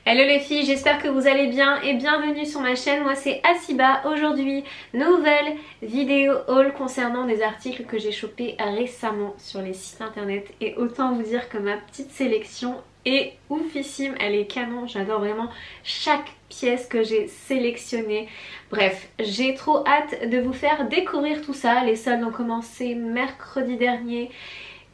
Hello les filles, j'espère que vous allez bien et bienvenue sur ma chaîne. Moi c'est Hasiba. Aujourd'hui, nouvelle vidéo haul concernant des articles que j'ai chopés récemment sur les sites internet. Et autant vous dire que ma petite sélection est oufissime, elle est canon. J'adore vraiment chaque pièce que j'ai sélectionnée. Bref, j'ai trop hâte de vous faire découvrir tout ça. Les soldes ont commencé mercredi dernier.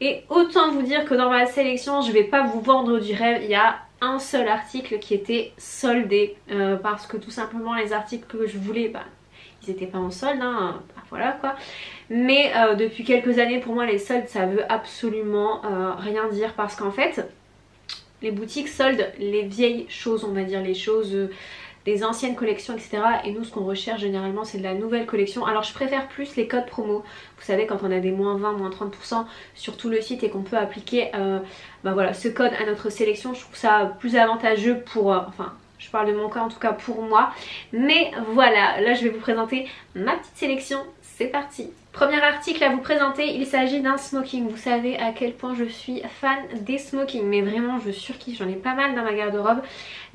Et autant vous dire que dans ma sélection, je vais pas vous vendre du rêve. Il y a un seul article qui était soldé parce que tout simplement les articles que je voulais, ils n'étaient pas en solde, hein, voilà quoi. Mais depuis quelques années, pour moi les soldes ça veut absolument rien dire, parce qu'en fait les boutiques soldent les vieilles choses, on va dire, les choses des anciennes collections, etc. Et nous ce qu'on recherche généralement c'est de la nouvelle collection. Alors je préfère plus les codes promo. Vous savez, quand on a des moins 20, moins 30% sur tout le site et qu'on peut appliquer voilà, ce code à notre sélection, je trouve ça plus avantageux pour... enfin, je parle de mon cas en tout cas pour moi. Mais voilà, là je vais vous présenter ma petite sélection. C'est parti. Premier article à vous présenter, il s'agit d'un smoking. Vous savez à quel point je suis fan des smokings, mais vraiment je surkiffe, j'en ai pas mal dans ma garde-robe.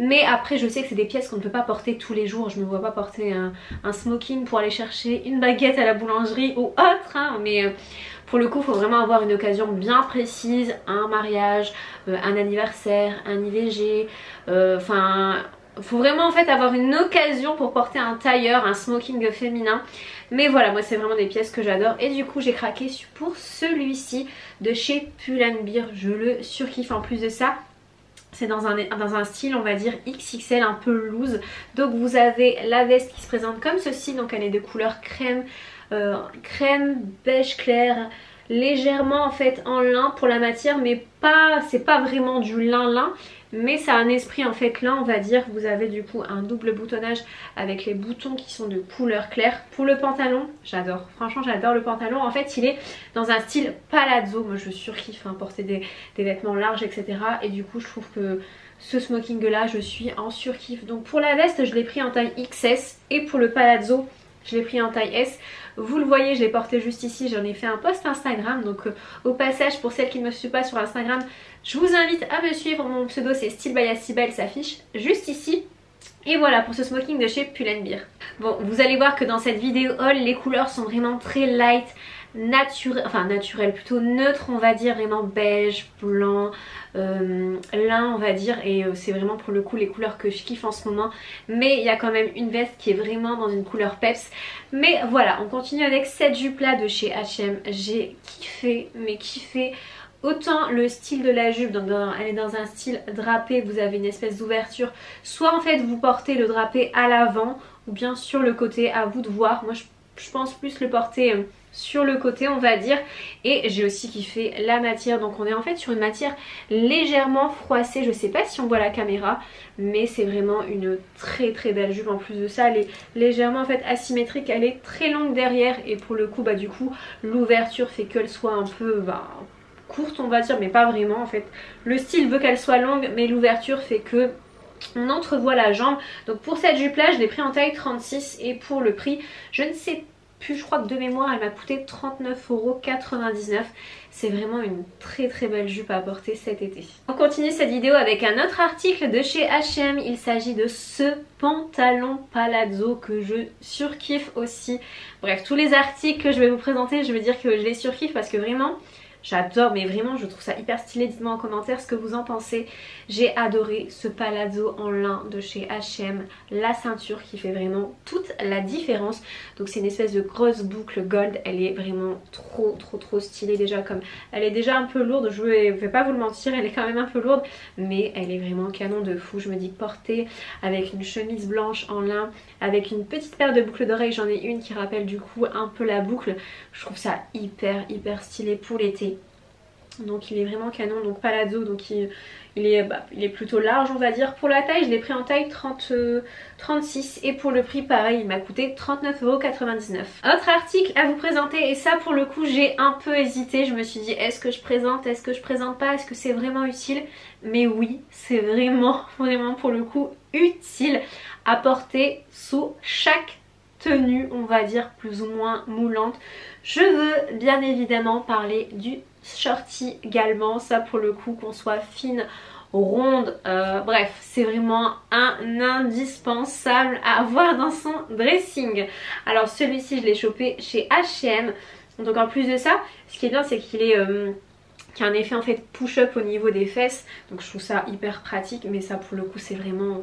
Mais après je sais que c'est des pièces qu'on ne peut pas porter tous les jours. Je me vois pas porter un smoking pour aller chercher une baguette à la boulangerie ou autre, hein. Mais pour le coup il faut vraiment avoir une occasion bien précise, un mariage, un anniversaire, un IVG, enfin... faut vraiment en fait avoir une occasion pour porter un tailleur, un smoking féminin. Mais voilà, moi c'est vraiment des pièces que j'adore. Et du coup j'ai craqué pour celui-ci de chez Pull&Bear. Je le surkiffe. En plus de ça, c'est dans un style on va dire XXL, un peu loose. Donc vous avez la veste qui se présente comme ceci. Donc elle est de couleur crème, beige clair, légèrement en fait en lin pour la matière, mais pas, c'est pas vraiment du lin, mais ça a un esprit en fait lin on va dire. Vous avez du coup un double boutonnage avec les boutons qui sont de couleur claire. Pour le pantalon, j'adore, franchement j'adore le pantalon. En fait il est dans un style palazzo. Moi je surkiffe porter des vêtements larges, etc. Et du coup je trouve que ce smoking là je suis en surkiff. Donc pour la veste je l'ai pris en taille XS et pour le palazzo je l'ai pris en taille S. Vous le voyez, je l'ai porté juste ici, j'en ai fait un post Instagram. Donc au passage, pour celles qui ne me suivent pas sur Instagram, je vous invite à me suivre. Mon pseudo c'est Style by Hasiba, elle s'affiche juste ici. Et voilà pour ce smoking de chez Pull&Bear. Bon, vous allez voir que dans cette vidéo haul, les couleurs sont vraiment très light, naturel, plutôt neutre on va dire, vraiment beige, blanc, lin on va dire. Et c'est vraiment pour le coup les couleurs que je kiffe en ce moment. Mais il y a quand même une veste qui est vraiment dans une couleur peps. Mais voilà, on continue avec cette jupe là de chez H&M. J'ai kiffé, mais kiffé. Autant le style de la jupe, donc elle est dans un style drapé, vous avez une espèce d'ouverture. Soit en fait vous portez le drapé à l'avant ou bien sur le côté, à vous de voir. Moi je pense plus le porter sur le côté on va dire. Et j'ai aussi kiffé la matière. Donc on est en fait sur une matière légèrement froissée. Je sais pas si on voit la caméra, mais c'est vraiment une très très belle jupe. En plus de ça elle est légèrement en fait asymétrique. Elle est très longue derrière et pour le coup du coup l'ouverture fait qu'elle soit un peu courte on va dire, mais pas vraiment en fait. Le style veut qu'elle soit longue mais l'ouverture fait que on entrevoit la jambe. Donc pour cette jupe là je l'ai pris en taille 36 et pour le prix je ne sais plus, je crois que de mémoire elle m'a coûté 39,99 €. C'est vraiment une très très belle jupe à porter cet été. On continue cette vidéo avec un autre article de chez H&M. Il s'agit de ce pantalon palazzo que je surkiffe aussi. Bref, tous les articles que je vais vous présenter, je veux dire que je les surkiffe parce que vraiment j'adore, mais vraiment je trouve ça hyper stylé. Dites-moi en commentaire ce que vous en pensez. J'ai adoré ce palazzo en lin de chez H&M. La ceinture qui fait vraiment toute la différence. Donc c'est une espèce de grosse boucle gold. Elle est vraiment trop stylée déjà. Comme elle est déjà un peu lourde, je vais pas vous le mentir, elle est quand même un peu lourde. Mais elle est vraiment canon de fou. Je me dis que porter avec une chemise blanche en lin, avec une petite paire de boucles d'oreilles, j'en ai une qui rappelle du coup un peu la boucle. Je trouve ça hyper stylé pour l'été. Donc il est vraiment canon, donc palazzo, donc il est plutôt large on va dire. Pour la taille je l'ai pris en taille 36 et pour le prix pareil il m'a coûté 39,99 €. Autre article à vous présenter, et ça pour le coup j'ai un peu hésité. Je me suis dit est-ce que je présente, est-ce que je présente pas, est-ce que c'est vraiment utile? Mais oui, c'est vraiment pour le coup utile à porter sous chaque tenue on va dire plus ou moins moulante. Je veux bien évidemment parler du shorty également. Ça pour le coup, qu'on soit fine rondes. Bref, c'est vraiment un indispensable à avoir dans son dressing. Alors celui-ci je l'ai chopé chez H&M. Donc en plus de ça, ce qui est bien c'est qu'il est... qui a un effet en fait push-up au niveau des fesses, donc je trouve ça hyper pratique, mais ça pour le coup c'est vraiment,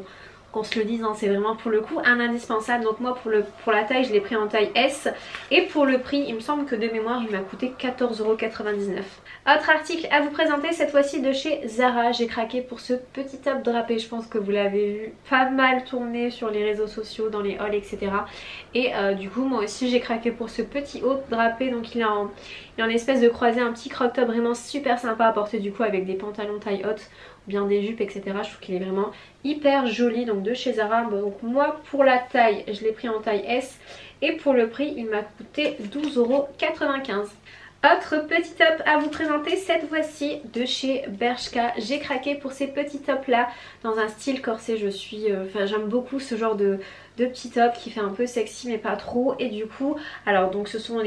qu'on se le dise, hein, c'est vraiment pour le coup un indispensable. Donc moi pour la taille je l'ai pris en taille S, et pour le prix il me semble que de mémoire il m'a coûté 14,99 €. Autre article à vous présenter, cette fois-ci de chez Zara. J'ai craqué pour ce petit top drapé, je pense que vous l'avez vu pas mal tourner sur les réseaux sociaux, dans les hauls, etc. Et du coup moi aussi j'ai craqué pour ce petit haut drapé. Donc il est en espèce de croisé, un petit crop top vraiment super sympa à porter du coup avec des pantalons taille haute ou bien des jupes, etc. Je trouve qu'il est vraiment hyper joli, donc de chez Zara. Donc moi pour la taille je l'ai pris en taille S, et pour le prix il m'a coûté 12,95 €. Autre petit top à vous présenter, cette fois-ci de chez Bershka. J'ai craqué pour ces petits tops là dans un style corset. J'aime beaucoup ce genre de petits tops qui fait un peu sexy mais pas trop. Et du coup, alors donc ce sont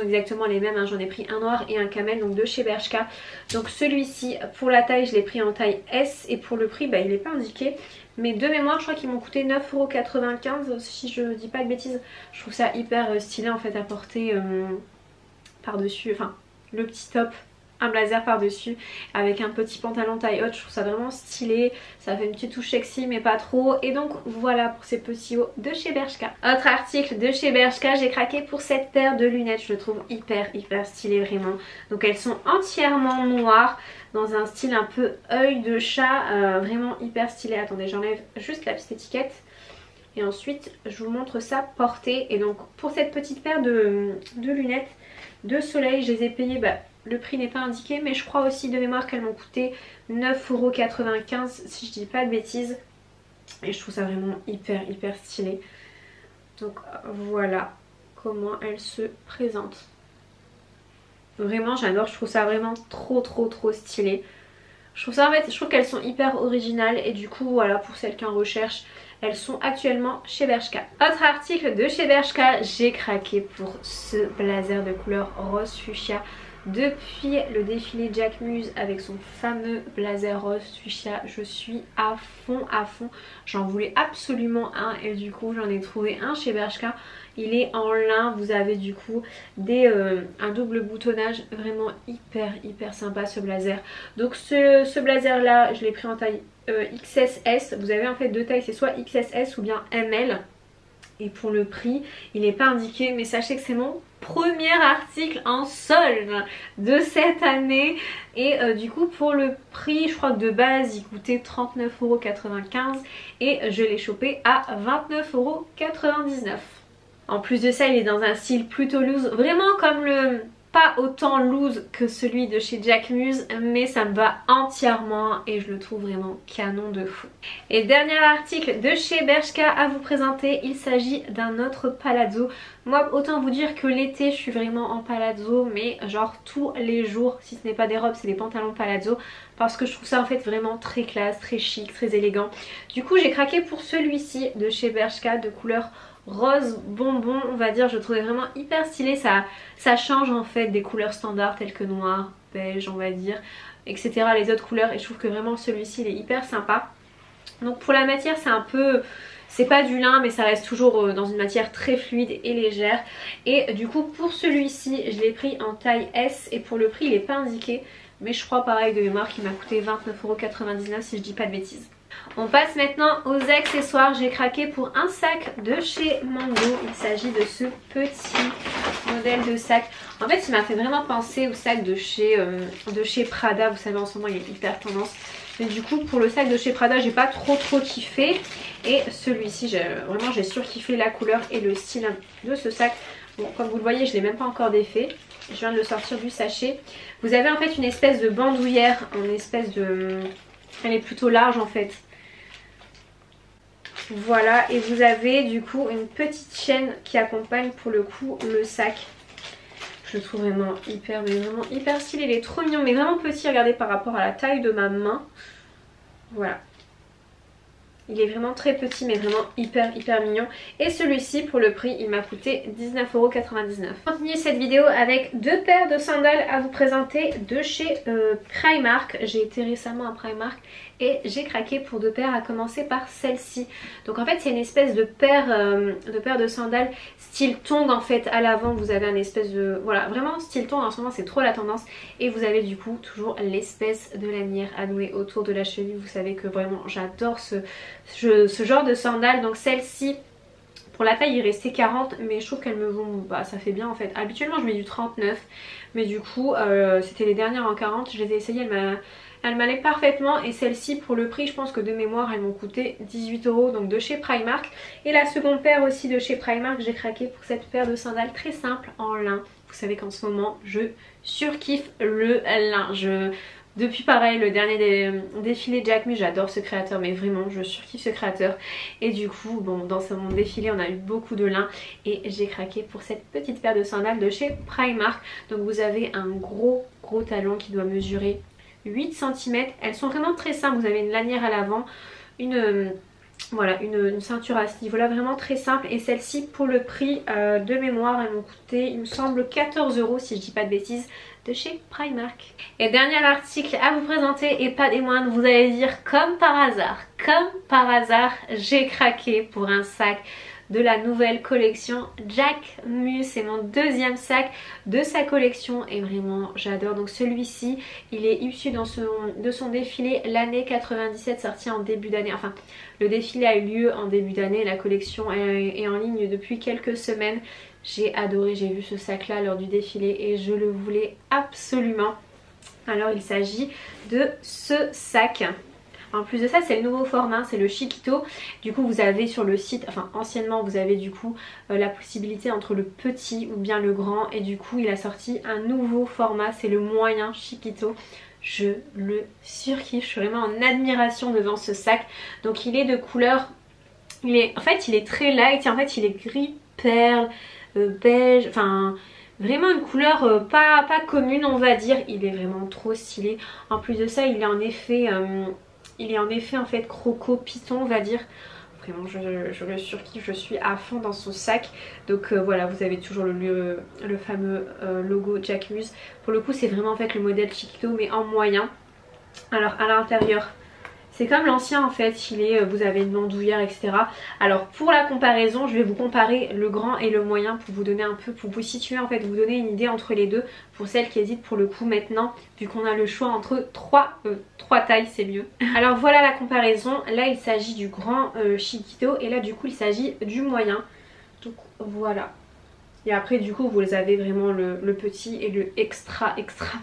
exactement les mêmes, hein. J'en ai pris un noir et un camel, donc de chez Bershka. Donc celui-ci pour la taille je l'ai pris en taille S, et pour le prix il n'est pas indiqué. Mais de mémoire je crois qu'ils m'ont coûté 9,95 € si je dis pas de bêtises. Je trouve ça hyper stylé en fait à porter par-dessus, enfin le petit top, un blazer par-dessus avec un petit pantalon taille haute. Je trouve ça vraiment stylé, ça fait une petite touche sexy mais pas trop. Et donc voilà pour ces petits hauts de chez Bershka. Autre article de chez Bershka, j'ai craqué pour cette paire de lunettes. Je le trouve hyper stylé vraiment. Donc elles sont entièrement noires dans un style un peu œil de chat, vraiment hyper stylé. Attendez, j'enlève juste la petite étiquette et ensuite je vous montre ça portée. Et donc pour cette petite paire de lunettes de soleil, je les ai payées, le prix n'est pas indiqué, mais je crois aussi de mémoire qu'elles m'ont coûté 9,95 € si je dis pas de bêtises. Et je trouve ça vraiment hyper stylé. Donc voilà comment elles se présentent. Vraiment j'adore, je trouve ça vraiment trop stylé. Je trouve qu'elles sont hyper originales, et du coup voilà, pour celles qui en recherchent, elles sont actuellement chez Bershka. Autre article de chez Bershka, j'ai craqué pour ce blazer de couleur rose fuchsia. Depuis le défilé Jacquemus avec son fameux blazer rose fuchsia, je suis à fond. J'en voulais absolument un, et du coup j'en ai trouvé un chez Bershka. Il est en lin, vous avez du coup un double boutonnage, vraiment hyper sympa ce blazer. Donc ce blazer là je l'ai pris en taille XSS. Vous avez en fait deux tailles, c'est soit XSS ou bien ML. Et pour le prix il n'est pas indiqué, mais sachez que c'est mon premier article en solde de cette année. Et du coup pour le prix, je crois que de base il coûtait 39,95 € et je l'ai chopé à 29,99 €. En plus de ça il est dans un style plutôt loose, vraiment comme le... pas autant loose que celui de chez Jacquemus, mais ça me va entièrement et je le trouve vraiment canon de fou. Et dernier article de chez Bershka à vous présenter, il s'agit d'un autre palazzo. Moi autant vous dire que l'été je suis vraiment en palazzo, mais genre tous les jours, si ce n'est pas des robes c'est des pantalons palazzo, parce que je trouve ça en fait vraiment très classe, très chic, très élégant. Du coup j'ai craqué pour celui-ci de chez Bershka de couleur rose bonbon, on va dire. Je le trouvais vraiment hyper stylé, ça change en fait des couleurs standards telles que noir, beige on va dire, etc. les autres couleurs, et je trouve que vraiment celui-ci il est hyper sympa. Donc pour la matière c'est un peu... c'est pas du lin mais ça reste toujours dans une matière très fluide et légère. Et du coup pour celui-ci je l'ai pris en taille S, et pour le prix il n'est pas indiqué, mais je crois pareil de mémoire qu'il m'a coûté 29,99 € si je dis pas de bêtises. On passe maintenant aux accessoires. J'ai craqué pour un sac de chez Mango. Il s'agit de ce petit modèle de sac. En fait il m'a fait vraiment penser au sac de chez Prada. Vous savez en ce moment il est hyper tendance. Mais du coup pour le sac de chez Prada j'ai pas trop kiffé. Et celui-ci j'ai surkiffé la couleur et le style de ce sac. Bon comme vous le voyez je l'ai même pas encore défait. Je viens de le sortir du sachet. Vous avez en fait une espèce de bandoulière, elle est plutôt large en fait. Voilà, et vous avez du coup une petite chaîne qui accompagne pour le coup le sac. Je le trouve vraiment hyper stylé, il est trop mignon, mais vraiment petit, regardez par rapport à la taille de ma main. Voilà. Il est vraiment très petit mais vraiment hyper mignon. Et celui-ci pour le prix il m'a coûté 19,99 €. Je continue cette vidéo avec deux paires de sandales à vous présenter de chez Primark. J'ai été récemment à Primark et j'ai craqué pour 2 paires, à commencer par celle-ci. Donc en fait c'est une espèce de paire de sandales style tongue en fait. À l'avant vous avez un espèce de, voilà, vraiment style tongue, en ce moment c'est trop la tendance, et vous avez du coup toujours l'espèce de lanière à nouer autour de la cheville. Vous savez que vraiment j'adore ce genre de sandales. Donc celle-ci, pour la taille il restait 40, mais je trouve qu'elles me vont, bah ça fait bien en fait. Habituellement je mets du 39, mais du coup c'était les dernières en 40, je les ai essayées, elles m'allaient parfaitement. Et celle-ci pour le prix, je pense que de mémoire elles m'ont coûté 18 €, donc de chez Primark. Et la seconde paire aussi de chez Primark, j'ai craqué pour cette paire de sandales très simple en lin. Vous savez qu'en ce moment je surkiffe le lin. Depuis pareil le dernier défilé Jacquemus, j'adore ce créateur, mais vraiment je surkiffe ce créateur. Et du coup bon, dans mon défilé on a eu beaucoup de lin et j'ai craqué pour cette petite paire de sandales de chez Primark. Donc vous avez un gros talon qui doit mesurer 8 cm. Elles sont vraiment très simples, vous avez une lanière à l'avant, voilà, une ceinture à ce niveau là, vraiment très simple. Et celle-ci pour le prix de mémoire elles m'ont coûté il me semble 14 € si je dis pas de bêtises, de chez Primark. Et dernier article à vous présenter, et pas des moindres, vous allez dire comme par hasard, j'ai craqué pour un sac de la nouvelle collection Jacquemus. C'est mon deuxième sac de sa collection et vraiment j'adore. Donc celui-ci il est issu de son défilé l'année 97, sorti en début d'année. Enfin le défilé a eu lieu en début d'année, la collection est en ligne depuis quelques semaines. J'ai adoré, j'ai vu ce sac là lors du défilé et je le voulais absolument. Alors il s'agit de ce sac. En plus de ça c'est le nouveau format, c'est le Chiquito. Du coup vous avez sur le site, enfin anciennement vous avez du coup la possibilité entre le petit ou bien le grand. Et du coup il a sorti un nouveau format, c'est le moyen Chiquito. Je le surkiffe, je suis vraiment en admiration devant ce sac. Donc il est de couleur, en fait il est très light et en fait il est gris perle, beige, enfin vraiment une couleur pas commune on va dire. Il est vraiment trop stylé. En plus de ça il est en effet en fait croco python on va dire. Vraiment je le surkiffe, je suis à fond dans son sac. Donc voilà, vous avez toujours le fameux logo Jacquemus. Pour le coup c'est vraiment en fait le modèle Chiquito mais en moyen. Alors à l'intérieur c'est comme l'ancien en fait, vous avez une bandoulière etc. Alors pour la comparaison je vais vous comparer le grand et le moyen pour vous donner un peu, pour vous situer en fait, vous donner une idée entre les deux. Pour celles qui hésitent pour le coup maintenant, vu qu'on a le choix entre trois tailles c'est mieux. Alors voilà la comparaison, là il s'agit du grand Chiquito et là du coup il s'agit du moyen. Donc voilà. Et après du coup vous avez vraiment le petit et le extra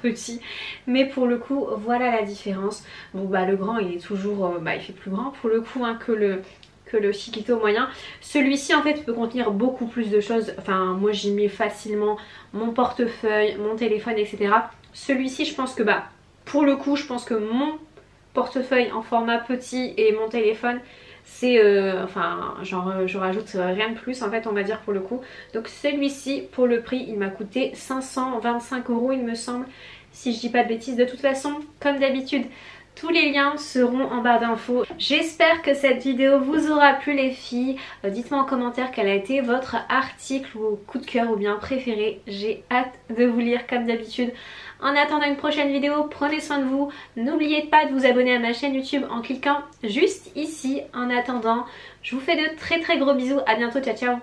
petit. Mais pour le coup voilà la différence. Bon bah le grand il est toujours, il fait plus grand pour le coup hein, que le Chiquito moyen. Celui-ci en fait peut contenir beaucoup plus de choses. Enfin moi j'y mets facilement mon portefeuille, mon téléphone etc. Celui-ci je pense que pour le coup je pense que mon portefeuille en format petit et mon téléphone c'est enfin je rajoute rien de plus en fait on va dire pour le coup. Donc celui-ci pour le prix il m'a coûté 525 € il me semble, si je dis pas de bêtises. De toute façon comme d'habitude tous les liens seront en barre d'infos. J'espère que cette vidéo vous aura plu les filles. Dites-moi en commentaire quel a été votre article ou coup de cœur ou bien préféré. J'ai hâte de vous lire comme d'habitude. En attendant une prochaine vidéo, prenez soin de vous. N'oubliez pas de vous abonner à ma chaîne YouTube en cliquant juste ici. En attendant, je vous fais de très gros bisous. À bientôt, ciao ciao.